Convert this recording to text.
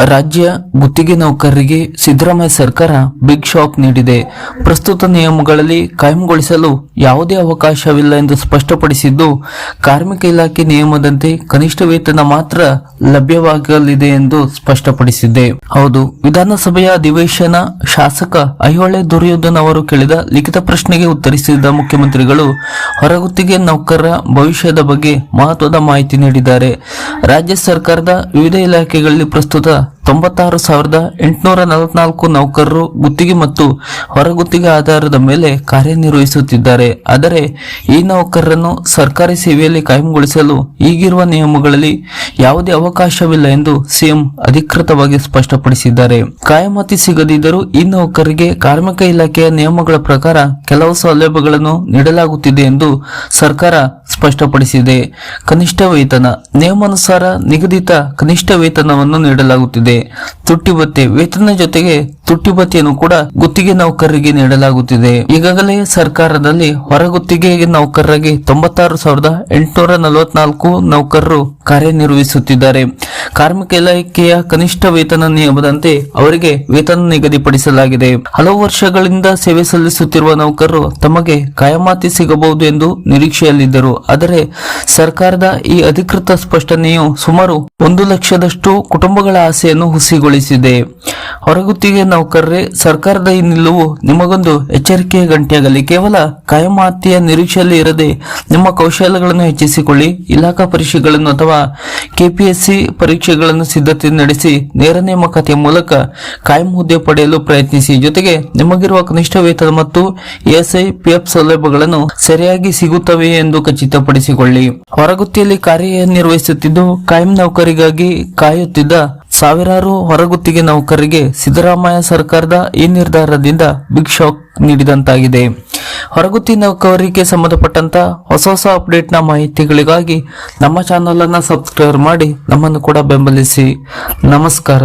ರಾಜ್ಯ ಗುತ್ತಿಗೆ ನೌಕರರಿಗೆ ಸಿದ್ದರಾಮಯ್ಯ ಸರ್ಕಾರ ಬಿಗ್ ಶಾಕ್ ನೀಡಿದೆ. ಪ್ರಸ್ತುತ ನಿಯಮಗಳಲ್ಲಿ ಕಾಯಂಗೊಳಿಸಲು ಯಾವುದೇ ಅವಕಾಶವಿಲ್ಲ ಎಂದು ಸ್ಪಷ್ಟಪಡಿಸಿದ್ದು, ಕಾರ್ಮಿಕ ಇಲಾಖೆ ನಿಯಮದಂತೆ ಕನಿಷ್ಠ ವೇತನ ಮಾತ್ರ ಲಭ್ಯವಾಗಲಿದೆ ಎಂದು ಸ್ಪಷ್ಟಪಡಿಸಿದೆ. ಹೌದು, ವಿಧಾನಸಭೆಯ ಅಧಿವೇಶನ ಶಾಸಕ ಐಹೊಳೆ ದುರ್ಯೋಧನ್ ಅವರು ಕೇಳಿದ ಲಿಖಿತ ಪ್ರಶ್ನೆಗೆ ಉತ್ತರಿಸಿದ ಮುಖ್ಯಮಂತ್ರಿಗಳು ಹೊರಗುತ್ತಿಗೆ ನೌಕರರ ಭವಿಷ್ಯದ ಬಗ್ಗೆ ಮಹತ್ವದ ಮಾಹಿತಿ ನೀಡಿದ್ದಾರೆ. ರಾಜ್ಯ ಸರ್ಕಾರದ ವಿವಿಧ ಇಲಾಖೆಗಳಲ್ಲಿ ಪ್ರಸ್ತುತ 96,844 ನೌಕರರು ಗುತ್ತಿಗೆ ಮತ್ತು ಹೊರಗುತ್ತಿಗೆ ಆಧಾರದ ಮೇಲೆ ಕಾರ್ಯನಿರ್ವಹಿಸುತ್ತಿದ್ದಾರೆ. ಆದರೆ ಈ ನೌಕರರನ್ನು ಸರ್ಕಾರಿ ಸೇವೆಯಲ್ಲಿ ಕಾಯಂಗೊಳಿಸಲು ಈಗಿರುವ ನಿಯಮಗಳಲ್ಲಿ ಯಾವುದೇ ಅವಕಾಶವಿಲ್ಲ ಎಂದು ಸಿಎಂ ಅಧಿಕೃತವಾಗಿ ಸ್ಪಷ್ಟಪಡಿಸಿದ್ದಾರೆ. ಕಾಯಮಾತಿ ಸಿಗದಿದ್ದರೂ ಈ ನೌಕರರಿಗೆ ಕಾರ್ಮಿಕ ಇಲಾಖೆಯ ನಿಯಮಗಳ ಪ್ರಕಾರ ಕೆಲವು ಸೌಲಭ್ಯಗಳನ್ನು ನೀಡಲಾಗುತ್ತಿದೆ ಎಂದು ಸರ್ಕಾರ ಸ್ಪಷ್ಟಪಡಿಸಿದೆ. ಕನಿಷ್ಠ ವೇತನ ನಿಯಮಾನುಸಾರ ನಿಗದಿತ ಕನಿಷ್ಠ ವೇತನವನ್ನು ನೀಡಲಾಗುತ್ತಿದೆ. ತುಟ್ಟಿ ಭತ್ಯೆ ವೇತನ ಜೊತೆಗೆ ತುಟ್ಟಿ ಭತ್ಯೆಯನ್ನು ಕೂಡ ಗುತ್ತಿಗೆ ನೌಕರರಿಗೆ ನೀಡಲಾಗುತ್ತಿದೆ. ಈಗಾಗಲೇ ಸರ್ಕಾರದಲ್ಲಿ ಹೊರಗುತ್ತಿಗೆ ನೌಕರರಿಗೆ 96,844 ನೌಕರರು ಕಾರ್ಯನಿರ್ವಹಿಸುತ್ತಿದ್ದಾರೆ. ಕಾರ್ಮಿಕ ಇಲಾಖೆಯ ಕನಿಷ್ಠ ವೇತನ ನಿಯಮದಂತೆ ಅವರಿಗೆ ವೇತನ ನಿಗದಿಪಡಿಸಲಾಗಿದೆ. ಹಲವು ವರ್ಷಗಳಿಂದ ಸೇವೆ ಸಲ್ಲಿಸುತ್ತಿರುವ ನೌಕರರು ತಮಗೆ ಕಾಯಮಾತಿ ಸಿಗಬಹುದು ಎಂದು ನಿರೀಕ್ಷೆಯಲ್ಲಿದ್ದರು. ಆದರೆ ಸರ್ಕಾರದ ಈ ಅಧಿಕೃತ ಸ್ಪಷ್ಟನೆಯು ಸುಮಾರು 1 ಲಕ್ಷದಷ್ಟು ಕುಟುಂಬಗಳ ಆಸೆಯನ್ನು ಹುಸಿಗೊಳಿಸಿದೆ. ಹೊರಗುತ್ತಿಗೆ ನೌಕರರೇ, ಸರ್ಕಾರದ ಈ ನಿಲುವು ನಿಮಗೊಂದು ಎಚ್ಚರಿಕೆಯ ಗಂಟೆಯಾಗಲಿ. ಕೇವಲ ಕಾಯಮಾತಿಯ ನಿರೀಕ್ಷೆಯಲ್ಲಿ ಇರದೆ ನಿಮ್ಮ ಕೌಶಲ್ಯಗಳನ್ನು ಹೆಚ್ಚಿಸಿಕೊಳ್ಳಿ. ಇಲಾಖಾ ಪರೀಕ್ಷೆಗಳನ್ನು ಅಥವಾ ಕೆಪಿಎಸ್ಸಿ ಪರೀಕ್ಷೆಗಳನ್ನು ಸಿದ್ಧತೆ ನಡೆಸಿ ನೇರ ನೇಮಕಾತಿಯ ಮೂಲಕ ಕಾಯಂ ಹುದ್ದೆ ಪಡೆಯಲು ಪ್ರಯತ್ನಿಸಿ. ಜೊತೆಗೆ ನಿಮಗಿರುವ ಕನಿಷ್ಠ ವೇತನ ಮತ್ತು ಇಎಸ್ಐ, ಪಿಎಫ್ ಸೌಲಭ್ಯಗಳನ್ನು ಸರಿಯಾಗಿ ಸಿಗುತ್ತವೆ ಎಂದು ಖಚಿತಪಡಿಸಿಕೊಳ್ಳಿ. ಹೊರಗುತ್ತಿಯಲ್ಲಿ ಕಾರ್ಯನಿರ್ವಹಿಸುತ್ತಿದ್ದು ಕಾಯಂ ನೌಕರಿಗಾಗಿ ಕಾಯುತ್ತಿದ್ದ ಸಾವಿರಾರು ಹೊರಗುತ್ತಿಗೆ ನೌಕರರಿಗೆ ಸಿದ್ದರಾಮಯ್ಯ ಸರ್ಕಾರದ ಈ ನಿರ್ಧಾರದಿಂದ ಬಿಗ್ ಶಾಕ್ ನೀಡಿದಂತಾಗಿದೆ. ಹೊರಗುತ್ತಿಗೆ ನೌಕರರಿಗೆ ಸಂಬಂಧಪಟ್ಟಂತ ಹೊಸ ಅಪ್ಡೇಟ್ನ ಮಾಹಿತಿಗಳಿಗಾಗಿ ನಮ್ಮ ಚಾನಲ್ ಅನ್ನು ಸಬ್ಸ್ಕ್ರೈಬ್ ಮಾಡಿ ನಮ್ಮನ್ನು ಕೂಡ ಬೆಂಬಲಿಸಿ. ನಮಸ್ಕಾರ.